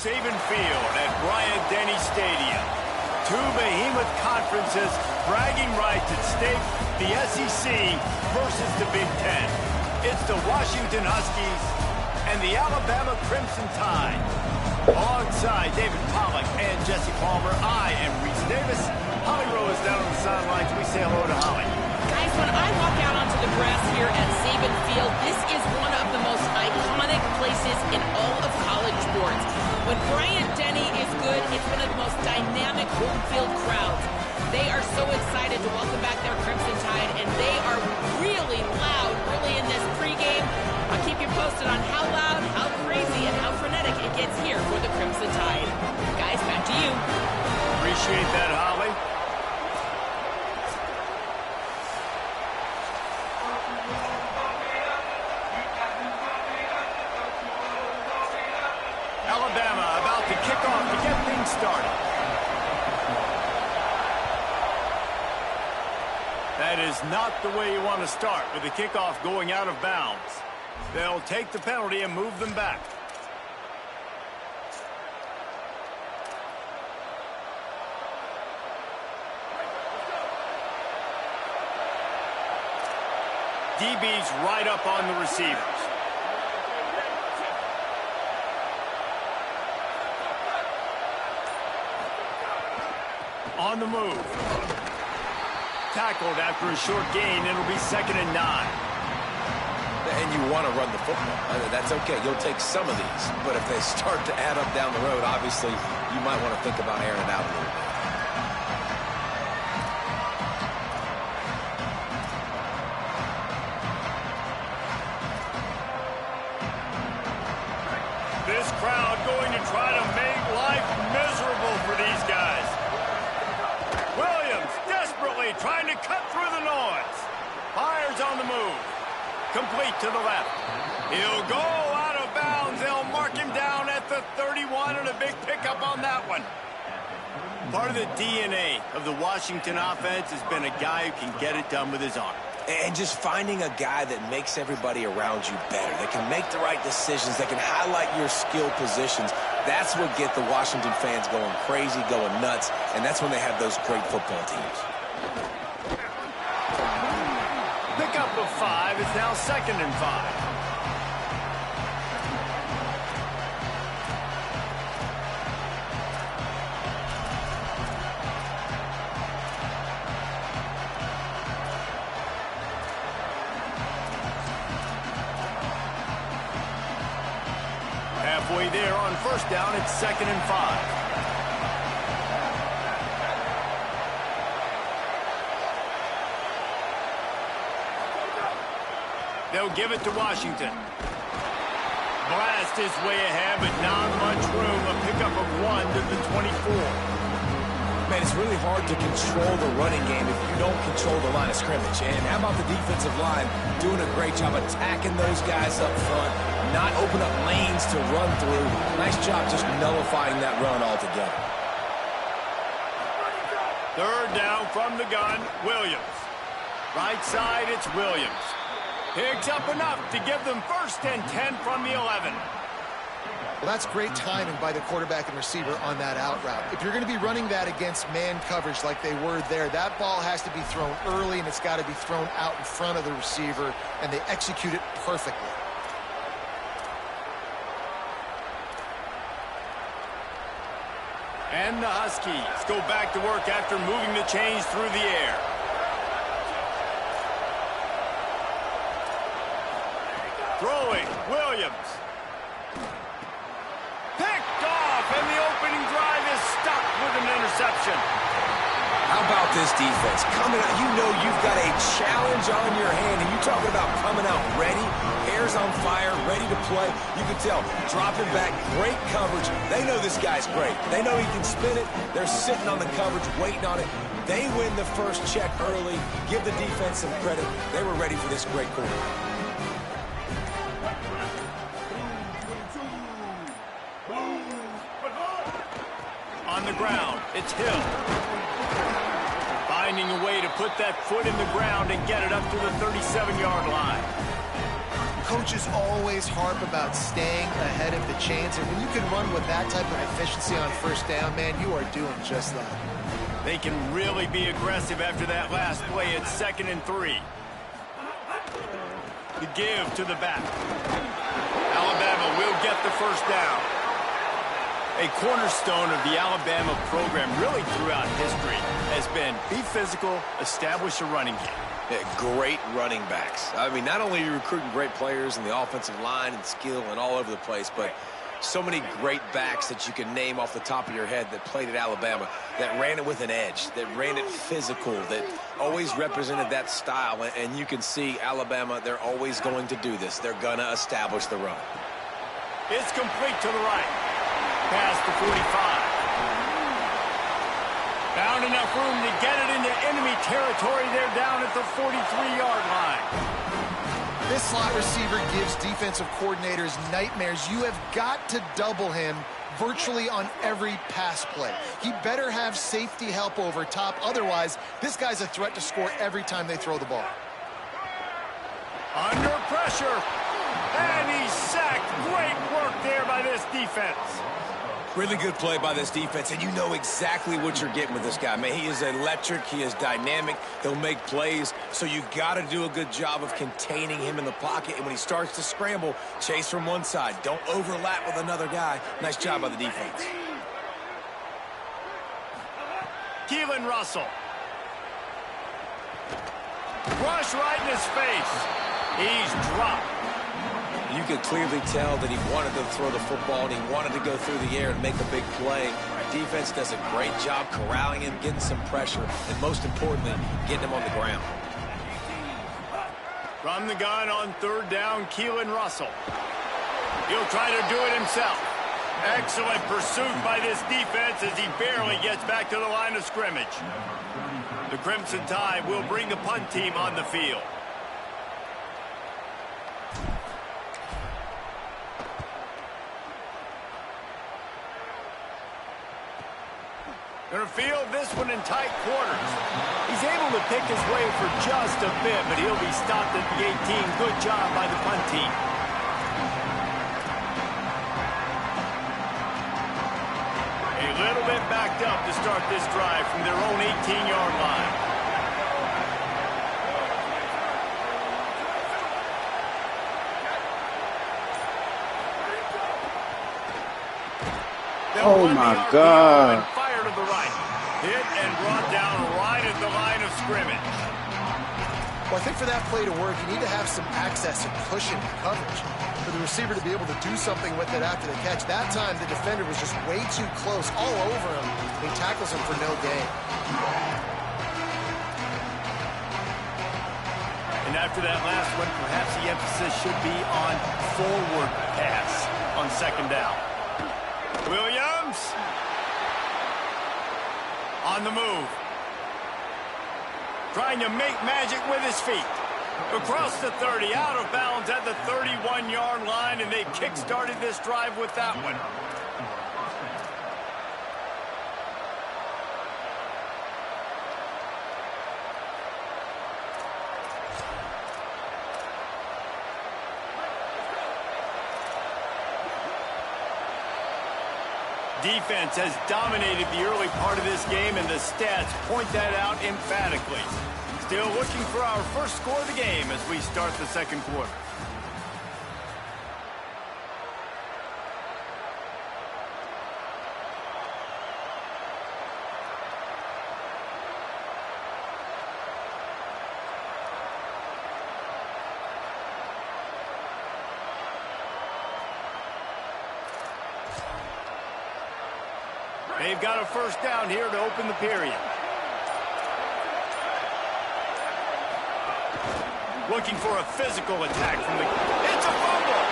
Saban Field at Bryant-Denny Stadium. Two behemoth conferences, bragging rights at stake, the SEC versus the Big Ten. It's the Washington Huskies and the Alabama Crimson Tide. Alongside David Pollack and Jesse Palmer, I am Reese Davis. Holly Rowe is down on the sidelines. We say hello to Holly. Guys, when I walk out onto the grass here at Saban Field, this is one of the most iconic places in all of college sports. When Bryant-Denny is good, it's one of the most dynamic home field crowds. They are so excited to welcome back their Crimson Tide, and they are really loud early in this pregame. I'll keep you posted on how loud, how crazy, and how frenetic it gets here for the Crimson Tide. Guys, back to you. Appreciate that, Holly. Alabama about to kick off to get things started. That is not the way you want to start with the kickoff going out of bounds. They'll take the penalty and move them back. DB's right up on the receivers. On the move. Tackled after a short gain. It'll be 2nd and 9. And you want to run the football. That's okay. You'll take some of these. But if they start to add up down the road, obviously, you might want to think about airing it out a little bit. This crowd going to try to make life miserable for these guys. Williams desperately trying to cut through the noise. Fires on the move. Complete to the left. He'll go out of bounds. They'll mark him down at the 31, and a big pickup on that one. Part of the DNA of the Washington offense has been a guy who can get it done with his arm. And just finding a guy that makes everybody around you better, that can make the right decisions, that can highlight your skill positions. That's what get the Washington fans going crazy, going nuts, and that's when they have those great football teams. Pickup of 5 is now 2nd and 5. Halfway there on 1st down, it's 2nd and 5. They'll give it to Washington. Blast his way ahead, but not much room. A pickup of 1 to the 24. Man, it's really hard to control the running game if you don't control the line of scrimmage. And how about the defensive line doing a great job attacking those guys up front, not open up lanes to run through. Nice job just nullifying that run altogether. 3rd down from the gun, Williams. Right side, it's Williams. Picks up enough to give them 1st and 10 from the 11. Well, that's great timing by the quarterback and receiver on that out route. If you're going to be running that against man coverage like they were there, that ball has to be thrown early, and it's got to be thrown out in front of the receiver, and they execute it perfectly. And the Huskies go back to work after moving the chains through the air. Throwing, Williams. Picked off, and the opening drive is stopped with an interception. How about this defense? Coming out, you know you've got a challenge on your hand, and you're talking about coming out ready, hair's on fire, ready to play. You can tell, dropping back, great coverage. They know this guy's great. They know he can spin it. They're sitting on the coverage, waiting on it. They win the first check early. Give the defense some credit. They were ready for this great quarterback. On the ground, it's Hill. Finding a way to put that foot in the ground and get it up to the 37-yard line. Coaches always harp about staying ahead of the chains, and when you can run with that type of efficiency on first down, man, you are doing just that. They can really be aggressive after that last play. It's 2nd and 3. The give to the back. Alabama will get the first down. A cornerstone of the Alabama program really throughout history has been be physical, establish a running game. Yeah, great running backs. I mean, not only are you recruiting great players in the offensive line and skill and all over the place, but so many great backs that you can name off the top of your head that played at Alabama, that ran it with an edge, that ran it physical, that always represented that style. And you can see Alabama, they're always going to do this. They're going to establish the run. It's complete to the right. Past the 45. Found enough room to get it into enemy territory. They're down at the 43-yard line. This slot receiver gives defensive coordinators nightmares. You have got to double him virtually on every pass play. He better have safety help over top. Otherwise, this guy's a threat to score every time they throw the ball. Under pressure. And he's sacked. Great work there by this defense. Really good play by this defense, and you know exactly what you're getting with this guy. Man, he is electric. He is dynamic. He'll make plays, so you got to do a good job of containing him in the pocket. And when he starts to scramble, chase from one side. Don't overlap with another guy. Nice job by the defense. Keelan Russell. Rush right in his face. He's dropped. You could clearly tell that he wanted to throw the football and he wanted to go through the air and make a big play. Defense does a great job corralling him, getting some pressure, and most importantly, getting him on the ground. From the gun on 3rd down, Keelan Russell. He'll try to do it himself. Excellent pursuit by this defense as he barely gets back to the line of scrimmage. The Crimson Tide will bring the punt team on the field. Going to field this one in tight quarters. He's able to pick his way for just a bit, but he'll be stopped at the 18. Good job by the punt team. A little bit backed up to start this drive from their own 18-yard line. Oh my God. Fire to the right. Hit and brought down right at the line of scrimmage. Well, I think for that play to work, you need to have some access and cushion coverage for the receiver to be able to do something with it after the catch. That time, the defender was just way too close, all over him. He tackles him for no gain. And after that last one, perhaps the emphasis should be on forward pass on 2nd down. Williams on the move. Trying to make magic with his feet. Across the 30, out of bounds at the 31-yard line, and they kick-started this drive with that one. Defense has dominated the early part of this game, and the stats point that out emphatically. Still looking for our first score of the game as we start the 2nd quarter. They've got a first down here to open the period. Looking for a physical attack from the... It's a fumble!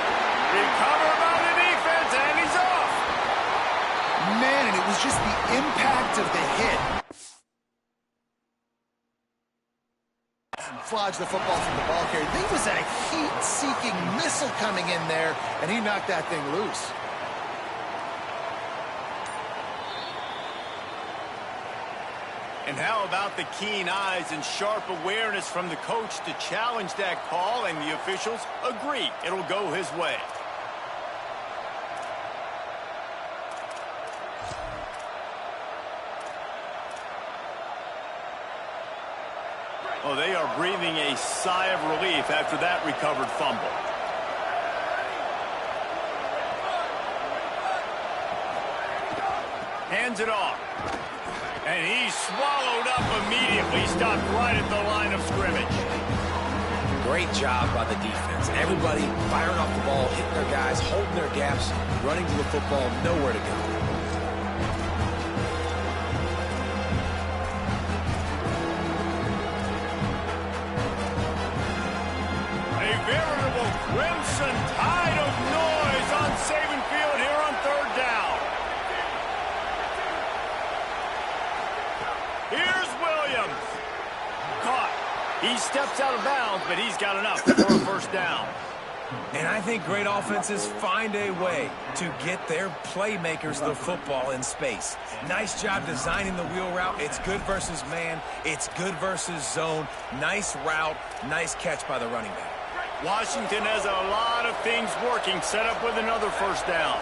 Recovered by the defense, and he's off! Man, and it was just the impact of the hit. Flodged the football from the ball carrier. There was a heat-seeking missile coming in there, and he knocked that thing loose. And how about the keen eyes and sharp awareness from the coach to challenge that call, and the officials agree it'll go his way. Oh, they are breathing a sigh of relief after that recovered fumble. Hands it off. And he's swallowed up immediately, stopped right at the line of scrimmage. Great job by the defense. Everybody firing off the ball, hitting their guys, holding their gaps, running to the football, nowhere to go. A veritable crimson tide of noise on Saban Field here on third down. Here's Williams. Caught. He steps out of bounds, but he's got enough for a first down. And I think great offenses find a way to get their playmakers the football in space. Nice job designing the wheel route. It's good versus man. It's good versus zone. Nice route. Nice catch by the running back. Washington has a lot of things working, set up with another first down.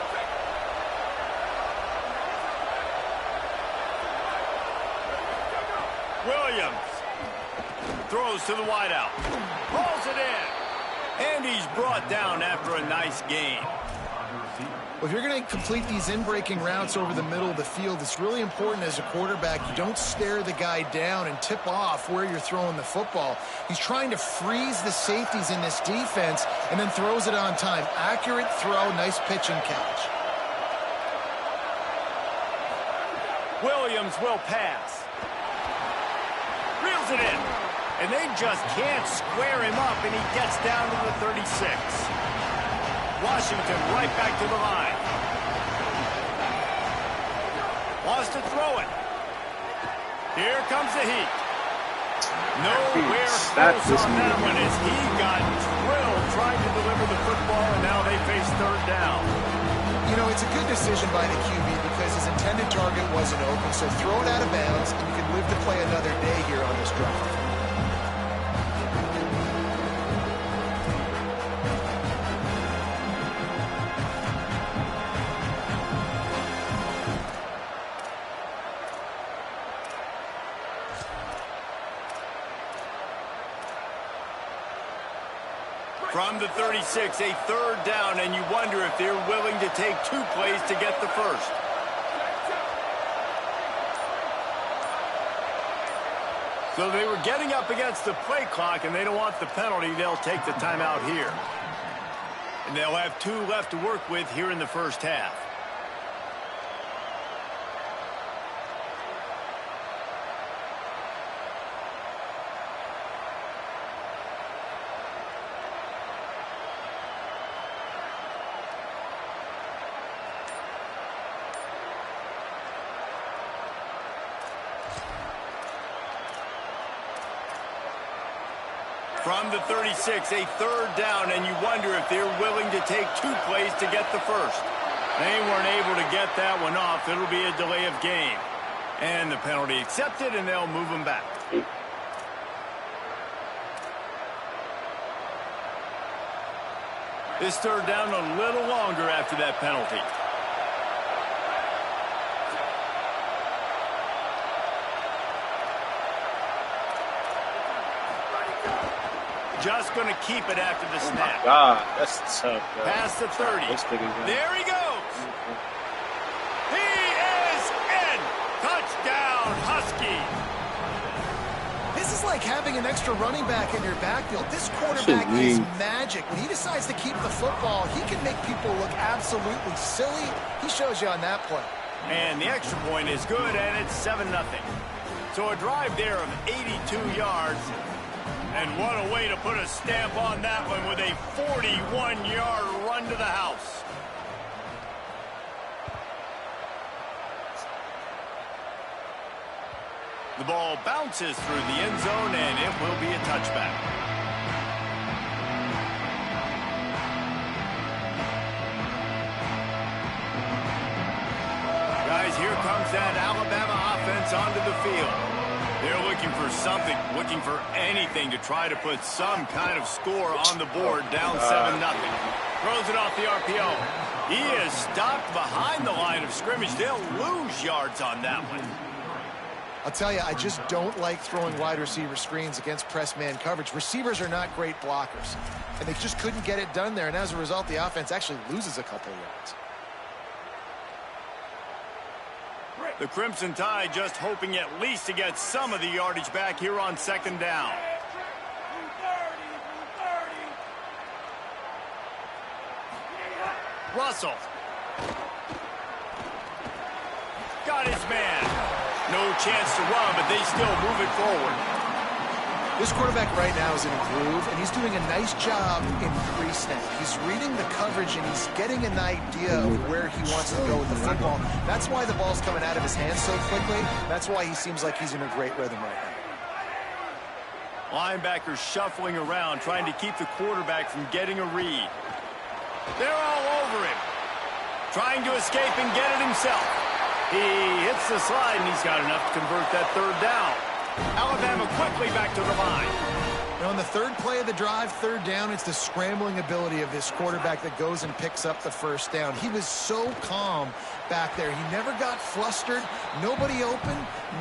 Williams throws to the wideout, rolls it in, and he's brought down after a nice gain. Well, if you're going to complete these in-breaking routes over the middle of the field, it's really important as a quarterback you don't stare the guy down and tip off where you're throwing the football. He's trying to freeze the safeties in this defense and then throws it on time. Accurate throw, nice pitch and catch. Williams will pass. Reels it in. And they just can't square him up, and he gets down to the 36. Washington right back to the line. Wants to throw it. Here comes the heat. Nowhere close on that one as he got drilled trying to deliver the football, and now they face third down. You know, it's a good decision by the QB because his intended target wasn't open, so throw it out of bounds, and you can live to play another day here on this drive. From the 36, a third down, and you wonder if they're willing to take 2 plays to get the first. So they were getting up against the play clock, and they don't want the penalty. They'll take the timeout here. And they'll have 2 left to work with here in the first half. From the 36, a third down, and you wonder if they're willing to take 2 plays to get the first. They weren't able to get that one off. It'll be a delay of game. And the penalty accepted, and they'll move them back. This third down a little longer after that penalty. Just going to keep it after the snap. Oh my God, that's tough. Past the 30. There he goes. He is in. Touchdown, Husky. This is like having an extra running back in your backfield. This quarterback is magic. When he decides to keep the football, he can make people look absolutely silly. He shows you on that play. And the extra point is good, and it's 7-0. So a drive there of 82 yards. And what a way to put a stamp on that one with a 41-yard run to the house. The ball bounces through the end zone, and it will be a touchback. Guys, here comes that Alabama offense onto the field. They're looking for something, looking for anything to try to put some kind of score on the board, down 7-0. Throws it off the RPO. He is stopped behind the line of scrimmage. They'll lose yards on that one. I'll tell you, I just don't like throwing wide receiver screens against press man coverage. Receivers are not great blockers, and they just couldn't get it done there, and as a result, the offense actually loses a couple of yards. The Crimson Tide just hoping at least to get some of the yardage back here on 2nd down. Russell. Got his man. No chance to run, but they still move it forward. This quarterback right now is in a groove, and he's doing a nice job in pre-snap. He's reading the coverage, and he's getting an idea of where he wants to go with the football. That's why the ball's coming out of his hands so quickly. That's why he seems like he's in a great rhythm right now. Linebackers shuffling around, trying to keep the quarterback from getting a read. They're all over him. Trying to escape and get it himself. He hits the slide, and he's got enough to convert that 3rd down. Alabama quickly back to the line. Now on the 3rd play of the drive, 3rd down, it's the scrambling ability of this quarterback that goes and picks up the 1st down. He was so calm back there. He never got flustered. Nobody open,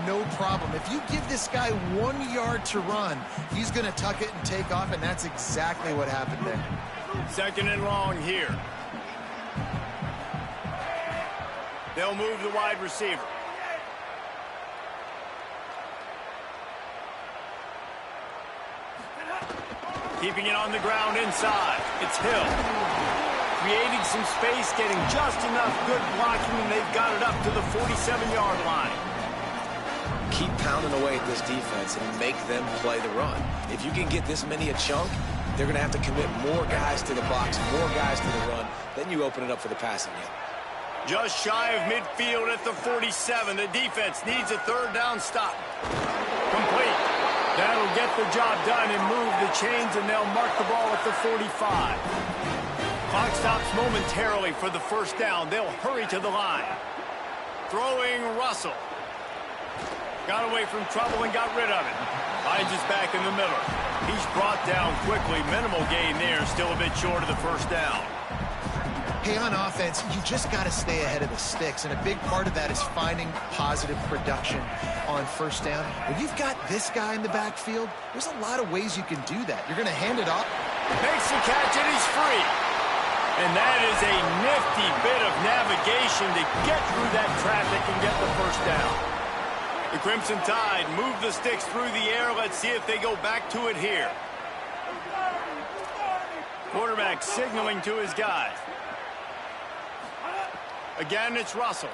no problem. If you give this guy 1 yard to run, he's going to tuck it and take off, and that's exactly what happened there. 2nd and long here. They'll move the wide receiver. Keeping it on the ground inside. It's Hill. Creating some space, getting just enough good blocking, and they've got it up to the 47-yard line. Keep pounding away at this defense and make them play the run. If you can get this many a chunk, they're going to have to commit more guys to the box, more guys to the run. Then you open it up for the passing game. Just shy of midfield at the 47. The defense needs a 3rd down stop. Complete. That'll get the job done and move the chains, and they'll mark the ball at the 45. Clock stops momentarily for the 1st down. They'll hurry to the line. Throwing Russell. Got away from trouble and got rid of it. Finds his back in the middle. He's brought down quickly. Minimal gain there. Still a bit short of the 1st down. Hey, on offense, you just got to stay ahead of the sticks, and a big part of that is finding positive production on 1st down. When you've got this guy in the backfield, there's a lot of ways you can do that. You're going to hand it off. Makes the catch, and he's free. And that is a nifty bit of navigation to get through that traffic and get the 1st down. The Crimson Tide move the sticks through the air. Let's see if they go back to it here. Quarterback signaling to his guys. Again, it's Russell.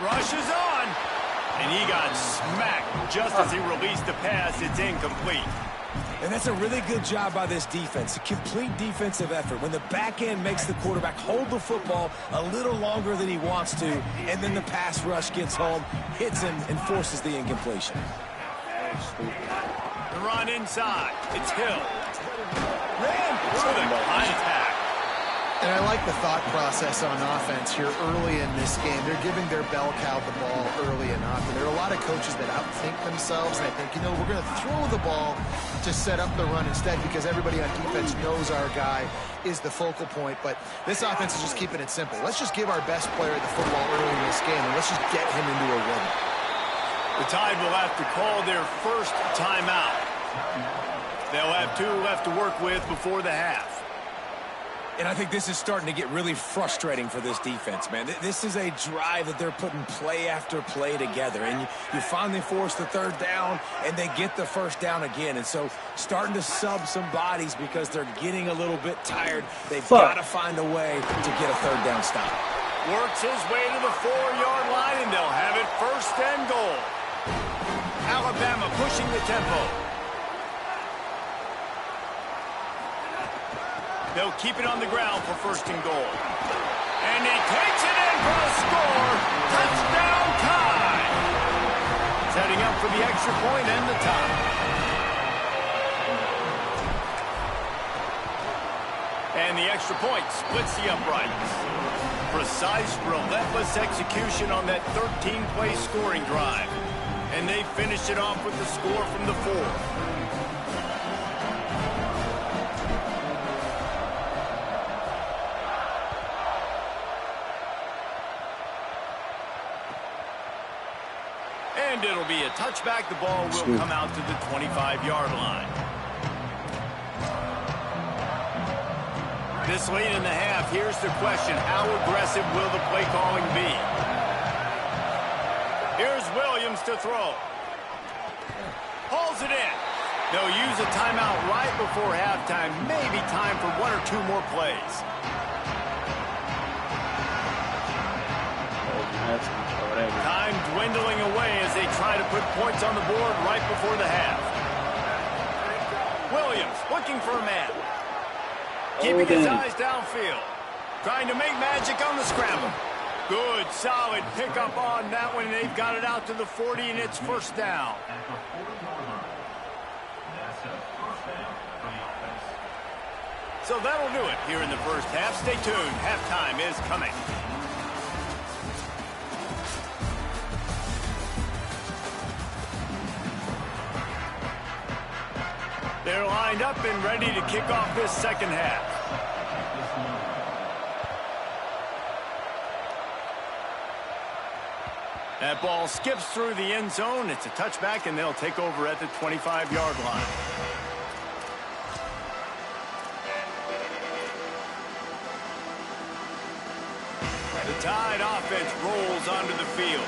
Rushes on. And he got smacked just as he released the pass. It's incomplete. And that's a really good job by this defense. A complete defensive effort. When the back end makes the quarterback hold the football a little longer than he wants to, and then the pass rush gets home, hits him, and forces the incompletion. The run inside. It's Hill. Ran through the contact. And I like the thought process on offense here early in this game. They're giving their bell cow the ball early and often. There are a lot of coaches that outthink themselves, and I think, you know, we're going to throw the ball to set up the run instead because everybody on defense knows our guy is the focal point. But this offense is just keeping it simple. Let's just give our best player the football early in this game, and let's just get him into a rhythm. The Tide will have to call their 1st timeout. They'll have 2 left to work with before the half. And I think this is starting to get really frustrating for this defense, man. This is a drive that they're putting play after play together. And you finally force the 3rd down, and they get the 1st down again. And so starting to sub some bodies because they're getting a little bit tired. They've got to find a way to get a 3rd down stop. Works his way to the 4-yard line, and they'll have it 1st and goal. Alabama pushing the tempo. They'll keep it on the ground for 1st and goal. And he takes it in for a score. Touchdown Tide. Setting up for the extra point and the tie. And the extra point splits the uprights. Precise, relentless execution on that 13-play scoring drive. And they finish it off with the score from the 4th. And it'll be a touchback. The ball will come out to the 25-yard line. This late in the half, here's the question. How aggressive will the play calling be? Here's Williams to throw. Hauls it in. They'll use a timeout right before halftime. Maybe time for 1 or 2 more plays. Time dwindling away as they try to put points on the board right before the half. Williams looking for a man. Keeping his eyes downfield. Trying to make magic on the scramble. Good, solid pickup on that one. They've got it out to the 40, and it's first down. So that'll do it here in the first half. Stay tuned. Halftime is coming. They're lined up and ready to kick off this second half. That ball skips through the end zone. It's a touchback, and they'll take over at the 25-yard line. The Tide offense rolls onto the field.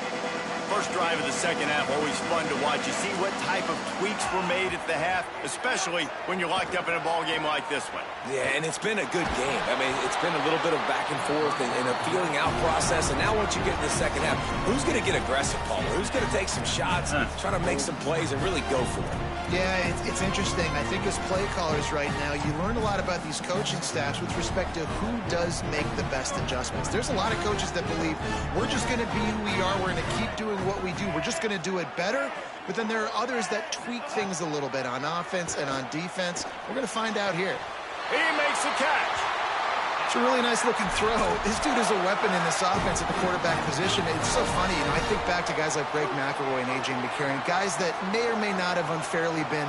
First drive of the second half, always fun to watch. You see what type of tweaks were made at the half, especially when you're locked up in a ball game like this one. Yeah, and it's been a good game. I mean, it's been a little bit of back and forth and a feeling out process. And now once you get in the second half, who's going to get aggressive, Paul? Who's going to take some shots, try to make some plays, and really go for it? Yeah, it's interesting. I think as play callers right now, you learn a lot about these coaching staffs with respect to who does make the best adjustments. There's a lot of coaches that believe we're just going to be who we are. We're going to keep doing what we do. We're just going to do it better. But then there are others that tweak things a little bit on offense and on defense. We're going to find out here. He makes a catch. It's a really nice looking throw. This dude is a weapon in this offense at the quarterback position. It's so funny. You know, I think back to guys like Greg McElroy and A.J. McCarron, guys that may or may not have unfairly been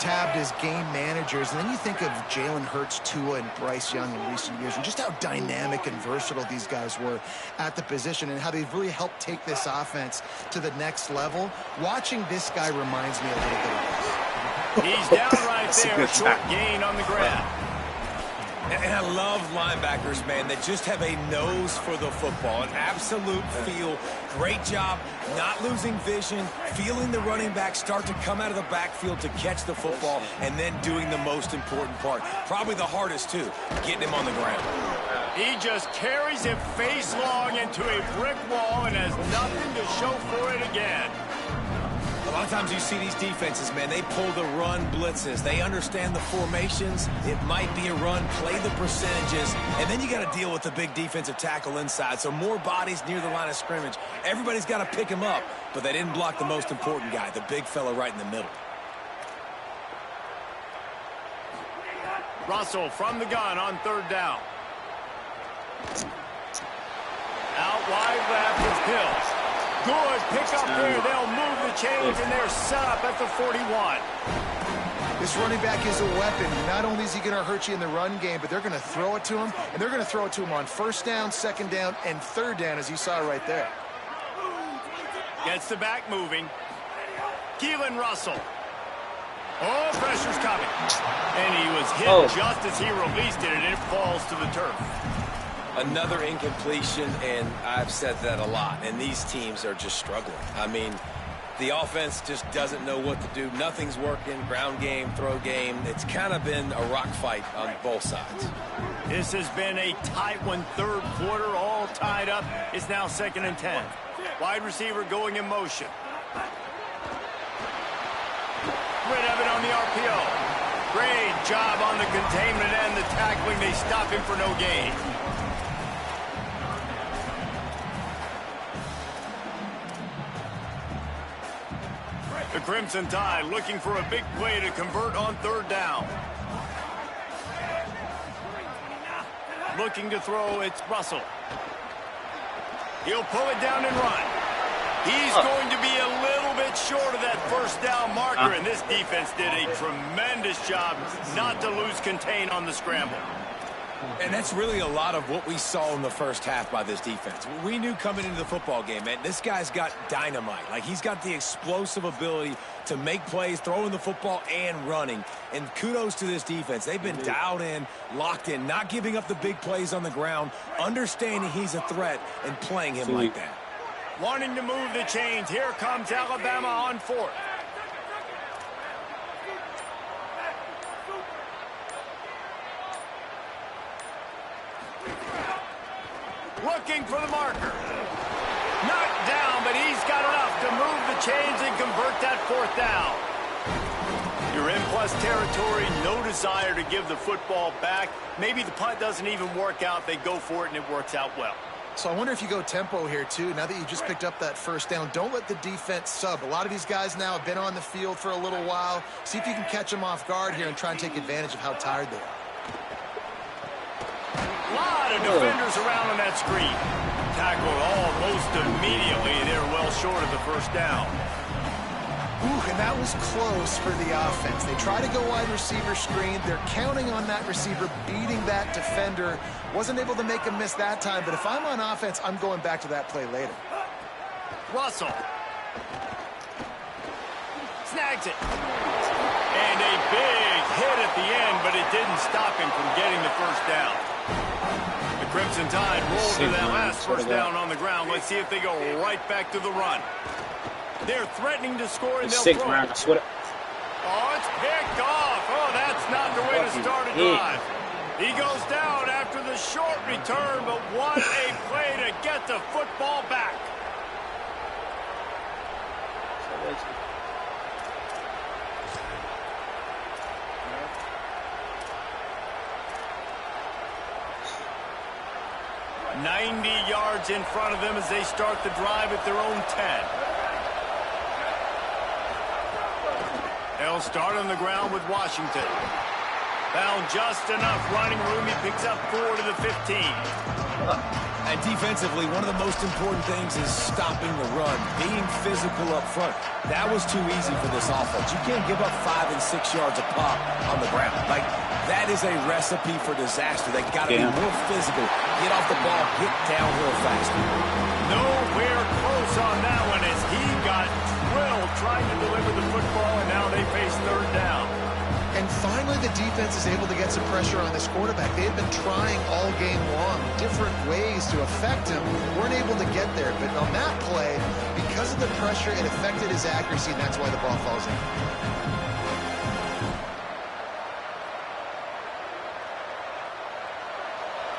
tabbed as game managers. And then you think of Jalen Hurts, Tua, and Bryce Young in recent years, and just how dynamic and versatile these guys were at the position and how they've really helped take this offense to the next level. Watching this guy reminds me a little bit of this. He's down right there, short gain on the ground. And I love linebackers, man, that just have a nose for the football, an absolute feel. Great job not losing vision, feeling the running back start to come out of the backfield to catch the football, and then doing the most important part. Probably the hardest, too, getting him on the ground. He just carries it face long into a brick wall and has nothing to show for it again. A lot of times you see these defenses, man, they pull the run blitzes. They understand the formations. It might be a run, play the percentages, and then you got to deal with the big defensive tackle inside. So more bodies near the line of scrimmage. Everybody's got to pick him up, but they didn't block the most important guy, the big fella right in the middle. Russell from the gun on third down. Out wide left is Hill. Good pick up there. They'll move the chains, and they're set up at the 41. This running back is a weapon. Not only is he going to hurt you in the run game, but they're going to throw it to him, and they're going to throw it to him on first down, second down, and third down, as you saw right there. Gets the back moving. Keelan Russell. Oh, pressure's coming. And he was hit just as he released it, and it falls to the turf. Another incompletion, and I've said that a lot, and these teams are just struggling. I mean, the offense just doesn't know what to do. Nothing's working, ground game, throw game. It's kind of been a rock fight on both sides. This has been a tight one, third quarter, all tied up. It's now 2nd and 10. Wide receiver going in motion. Rid of it on the RPO. Great job on the containment and the tackling. They stop him for no gain. The Crimson Tide looking for a big play to convert on third down. Looking to throw, it's Russell. He'll pull it down and run. He's going to be a little bit first down marker, and this defense did a tremendous job not to lose contain on the scramble. And that's really a lot of what we saw in the first half by this defense. We knew coming into the football game, man, this guy's got dynamite. Like, he's got the explosive ability to make plays, throwing the football and running. And kudos to this defense. They've been dialed in, locked in, not giving up the big plays on the ground, understanding he's a threat, and playing him like that. Wanting to move the chains. Here comes Alabama on fourth. Looking for the marker. Knocked down, but he's got enough to move the chains and convert that fourth down. You're in plus territory, no desire to give the football back. Maybe the punt doesn't even work out. They go for it, and it works out well. So I wonder if you go tempo here, too. Now that you just picked up that first down, don't let the defense sub. A lot of these guys now have been on the field for a little while. See if you can catch them off guard here and try and take advantage of how tired they are. A lot of defenders around on that screen. Tackled almost immediately, and they're well short of the first down. Ooh, and that was close for the offense. They try to go wide receiver screen. They're counting on that receiver beating that defender. Wasn't able to make a miss that time, but if I'm on offense, I'm going back to that play later. Russell. Snags it. And a big hit at the end, but it didn't stop him from getting the first down. The Crimson Tide rolled to that last first down on the ground. Let's see if they go right back to the run. They're threatening to score, and they'll throw it. Oh, it's picked off. Oh, that's not the way to start a drive. He goes down after the short return, but what a play to get the football back. $90 yards in front of them as they start the drive at their own 10. They'll start on the ground with Washington. Found just enough running room. He picks up 4 to the 15. And defensively, one of the most important things is stopping the run, being physical up front. That was too easy for this offense. You can't give up 5 and 6 yards a pop on the ground. Like, that is a recipe for disaster. They got to be more physical, get off the ball, get downhill faster. Nowhere close on that one as he got drilled trying to deliver the football, and now they face third down. And finally, the defense is able to get some pressure on this quarterback. They had been trying all game long different ways to affect him. Weren't able to get there. But on that play, because of the pressure, it affected his accuracy, and that's why the ball falls in.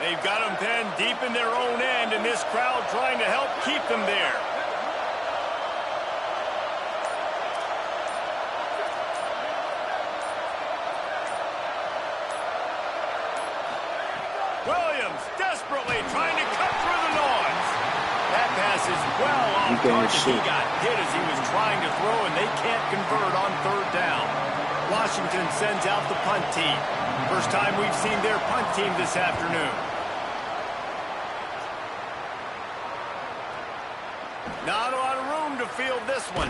They've got them pinned deep in their own end, and this crowd trying to help keep them there. Williams desperately trying to cut through the noise. That pass is well off target. He got hit as he was trying to throw, and they can't convert on third down. Washington sends out the punt team. First time we've seen their punt team this afternoon. Not a lot of room to field this one.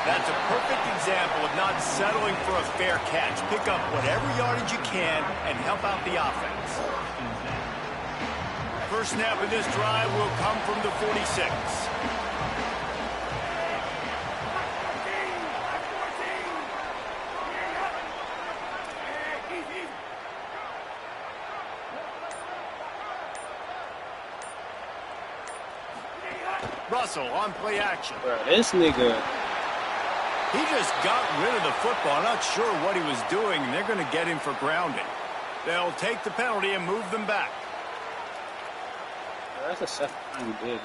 That's a perfect example of not settling for a fair catch. Pick up whatever yardage you can and help out the offense. First snap of this drive will come from the 46. Russell on play action. Bro, this nigga. He just got rid of the football. Not sure what he was doing, and they're going to get him for grounding. They'll take the penalty and move them back. Bro, that's the second time he did.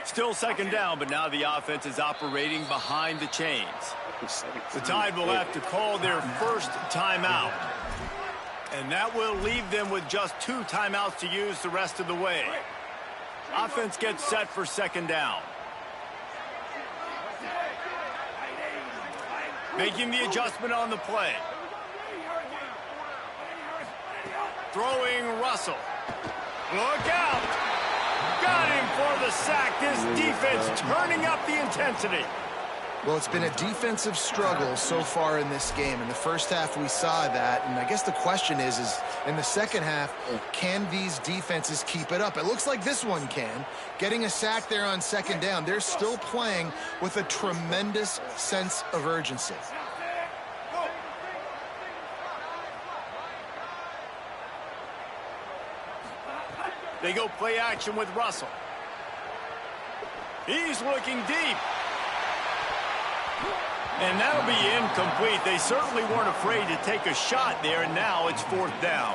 Still second down, but now the offense is operating behind the chains. The Tide will have to call their first timeout. And that will leave them with just 2 timeouts to use the rest of the way. Offense gets set for second down. Making the adjustment on the play. Throwing Russell. Look out! Got him for the sack. This defense turning up the intensity. Well, it's been a defensive struggle so far in this game. In the first half, we saw that. And I guess the question is in the second half, can these defenses keep it up? It looks like this one can. Getting a sack there on second down. They're still playing with a tremendous sense of urgency. They go play action with Russell. He's looking deep. And that'll be incomplete. They certainly weren't afraid to take a shot there, and now it's fourth down.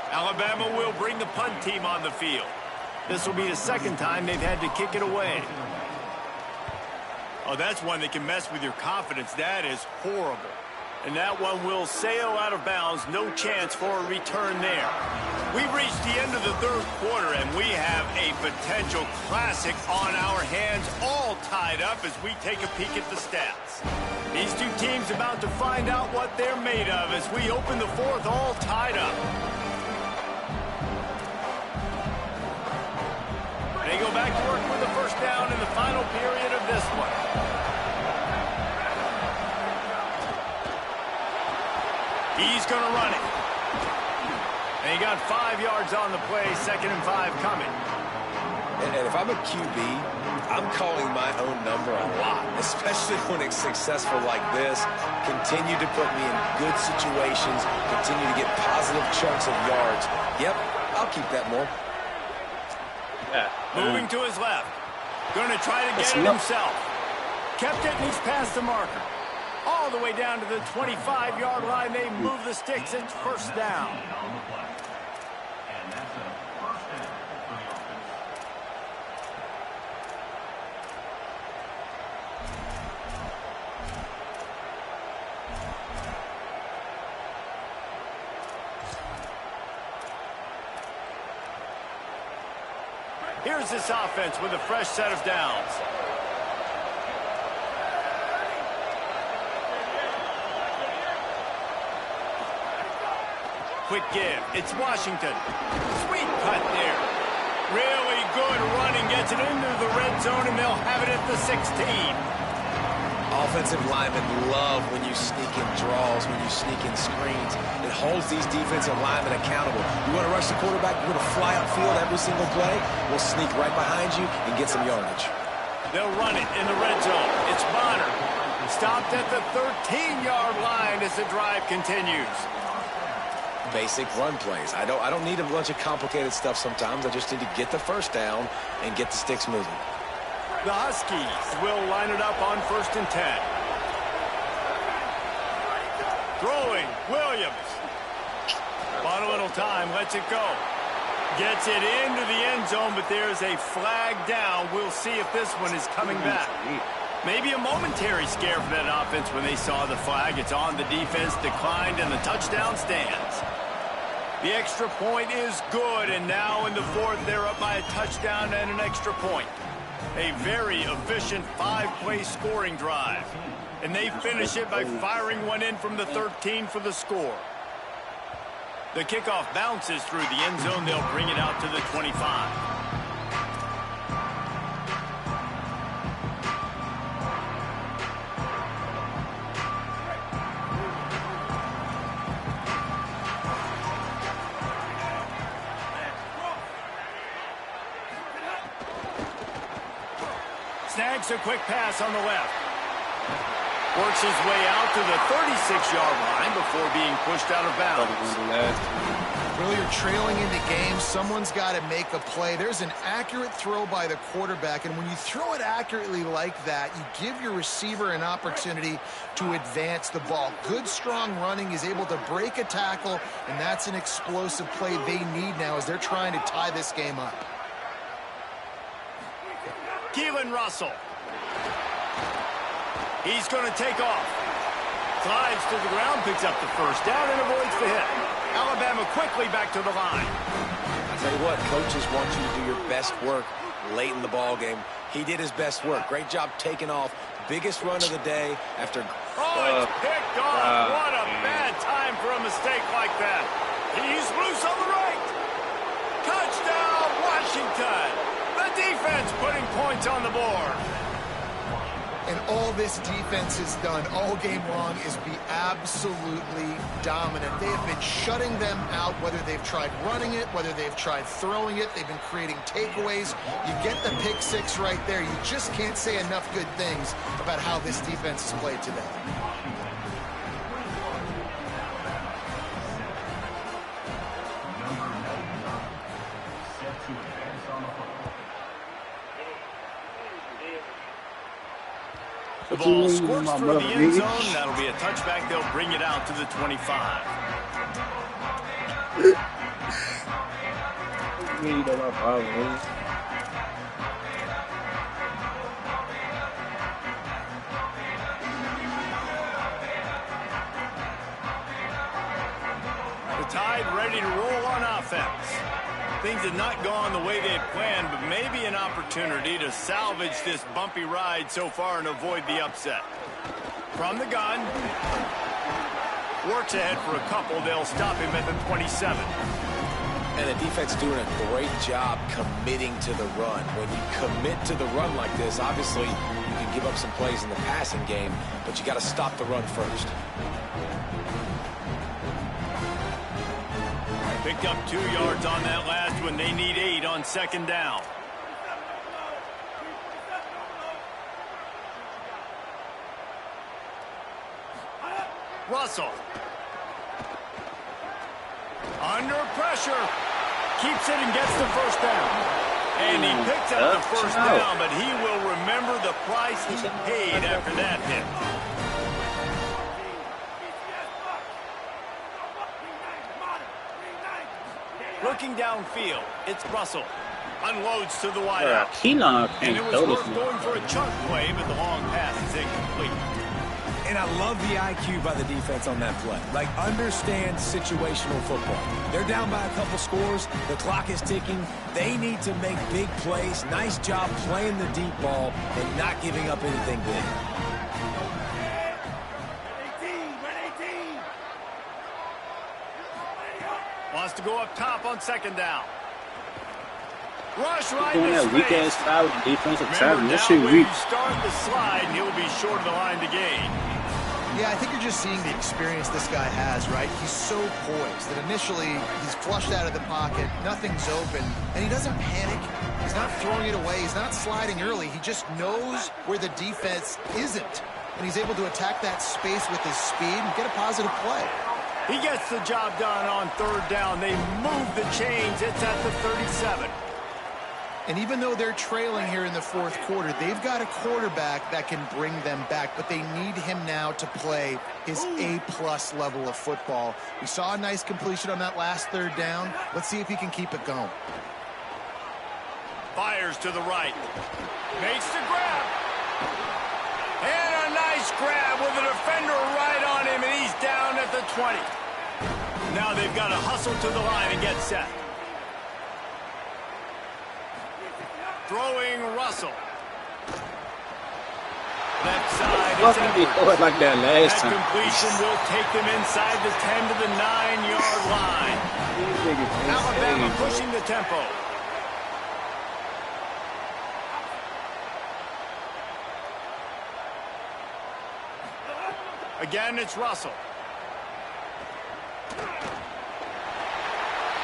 Alabama will bring the punt team on the field. This will be the second time they've had to kick it away. Oh, that's one that can mess with your confidence. That is horrible. And that one will sail out of bounds. No chance for a return there. We've reached the end of the third quarter, and we have a potential classic on our hands, all tied up as we take a peek at the stats. These two teams about to find out what they're made of as we open the fourth, all tied up. They go back to work with the first down in the final period of this one. He's going to run it. And he got 5 yards on the play, 2nd and 5 coming. And if I'm a QB, I'm calling my own number a lot, especially when it's successful like this. Continue to put me in good situations, continue to get positive chunks of yards. Yep, I'll keep that more. Yeah. Moving to his left. Going to try to get it himself. Kept it, and he's past the marker. All the way down to the 25-yard line. They move the sticks. It's first down. Here's this offense with a fresh set of downs. Quick give. It's Washington. Sweet cut there. Really good running. Gets it into the red zone, and they'll have it at the 16. Offensive linemen love when you sneak in draws, when you sneak in screens. It holds these defensive linemen accountable. You want to rush the quarterback, you're going to fly upfield every single play. We'll sneak right behind you and get some yardage. They'll run it in the red zone. It's Bonner. Stopped at the 13-yard line as the drive continues. Basic run plays. I don't need a bunch of complicated stuff sometimes. I just need to get the first down and get the sticks moving. The Huskies will line it up on 1st and 10. Throwing, Williams. Bought a little time, lets it go. Gets it into the end zone, but there's a flag down. We'll see if this one is coming back. Maybe a momentary scare for that offense when they saw the flag. It's on the defense, declined, and the touchdown stands. The extra point is good, and now in the fourth, they're up by a touchdown and an extra point. A very efficient 5-play scoring drive. And they finish it by firing one in from the 13 for the score. The kickoff bounces through the end zone. They'll bring it out to the 25. Snags a quick pass on the left. Works his way out to the 36-yard line before being pushed out of bounds. Well, you're trailing in the game. Someone's got to make a play. There's an accurate throw by the quarterback, and when you throw it accurately like that, you give your receiver an opportunity to advance the ball. Good, strong running is able to break a tackle, and that's an explosive play they need now as they're trying to tie this game up. Keelan Russell. He's going to take off. Slides to the ground, picks up the first down, and avoids the hit. Alabama quickly back to the line. I tell you what, coaches want you to do your best work late in the ball game. He did his best work. Great job taking off. Biggest run of the day after Oh, it's picked off. What a bad time for a mistake like that. He's loose on the right. Touchdown, Washington. The defense putting points on the board. And all this defense has done all game long is be absolutely dominant. They have been shutting them out, whether they've tried running it, whether they've tried throwing it. They've been creating takeaways. You get the pick six right there. You just can't say enough good things about how this defense has played today. The ball squirts through the end zone. That'll be a touchback. They'll bring it out to the 25. The Tide ready to roll on offense. Things had not gone the way they had planned, but maybe an opportunity to salvage this bumpy ride so far and avoid the upset. From the gun. Works ahead for a couple. They'll stop him at the 27. And the defense doing a great job committing to the run. When you commit to the run like this, obviously you can give up some plays in the passing game, but you got to stop the run first. Picked up 2 yards on that last one. They need 8 on second down. Russell. Under pressure. Keeps it and gets the first down. And he picks up the first down, but he will remember the price he paid after that hit. Looking downfield, it's Russell. Unloads to the wideout. And it was worth going for a chunk play, but the long pass is incomplete. And I love the IQ by the defense on that play. Like, understand situational football. They're down by a couple scores. The clock is ticking. They need to make big plays. Nice job playing the deep ball and not giving up anything big. Wants to go up top on second down. Rush right in his face. Weak-ass foul with defensive tackle. Remember, That now shit when weak. you start the slide, and he'll be short of the line to gain. Yeah, I think you're just seeing the experience this guy has, right? He's so poised that initially he's flushed out of the pocket, nothing's open, and he doesn't panic. He's not throwing it away. He's not sliding early. He just knows where the defense isn't, and he's able to attack that space with his speed and get a positive play. He gets the job done on third down. They move the chains. It's at the 37. And even though they're trailing here in the fourth quarter, they've got a quarterback that can bring them back, but they need him now to play his A-plus level of football. We saw a nice completion on that last third down. Let's see if he can keep it going. Fires to the right. Makes the grab. And a nice grab with a defender right on him, and he's down at the 20. Now they've got to hustle to the line and get set. Throwing Russell. Left side is Edwards. Like that last That time. completion will take them inside the 10 to the 9-yard line. Alabama pushing the tempo. Again, it's Russell.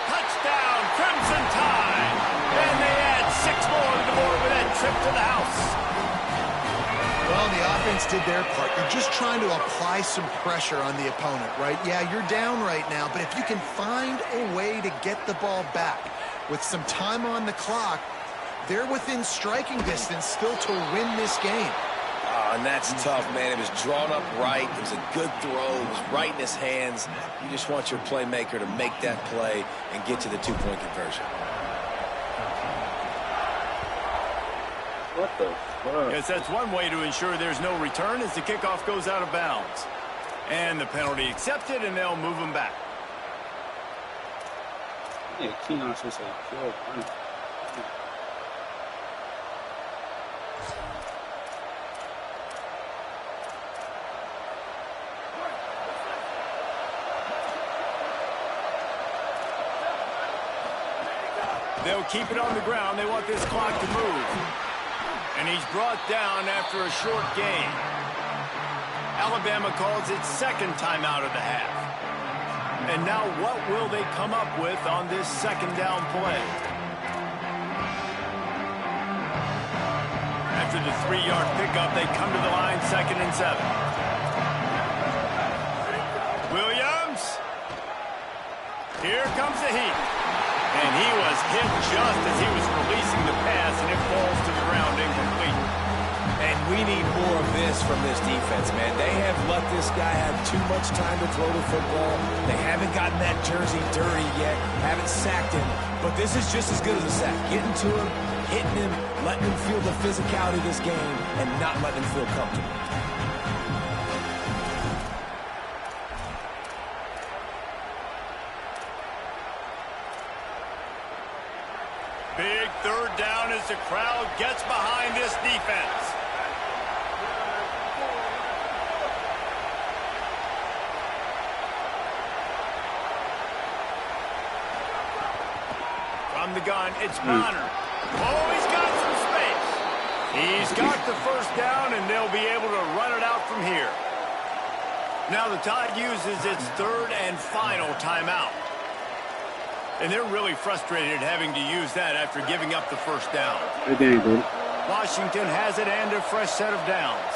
Touchdown, Crimson Tide. And they add 6 more to the board with that trip to the house. Well, the offense did their part. You're just trying to apply some pressure on the opponent, right? Yeah, you're down right now, but if you can find a way to get the ball back with some time on the clock, they're within striking distance still to win this game. And that's tough, man. It was drawn up right. It was a good throw. It was right in his hands. You just want your playmaker to make that play and get to the 2-point conversion. What the fuck? Yes, that's one way to ensure there's no return as the kickoff goes out of bounds. And the penalty accepted, and they'll move them back. Yeah, Keenan's just like, yo, They'll keep it on the ground. They want this clock to move. And he's brought down after a short gain. Alabama calls its second timeout of the half. And now what will they come up with on this second down play? After the 3-yard pickup, they come to the line, 2nd and 7. Williams. Here comes the heat. And he was hit just as he was releasing the pass, and it falls to the ground incomplete. And we need more of this from this defense, man. They have let this guy have too much time to throw the football. They haven't gotten that jersey dirty yet, haven't sacked him. But this is just as good as a sack. Getting to him, hitting him, letting him feel the physicality of this game, and not letting him feel comfortable. Big 3rd down as the crowd gets behind this defense. From the gun, it's Bonner. Oh, he's got some space. He's got the 1st down, and they'll be able to run it out from here. Now the Tide uses its 3rd and final timeout. And they're really frustrated having to use that after giving up the 1st down. Washington has it and a fresh set of downs.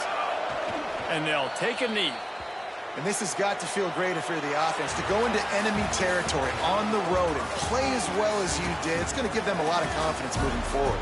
And they'll take a knee. And this has got to feel great if you're the offense. To go into enemy territory on the road and play as well as you did, it's going to give them a lot of confidence moving forward.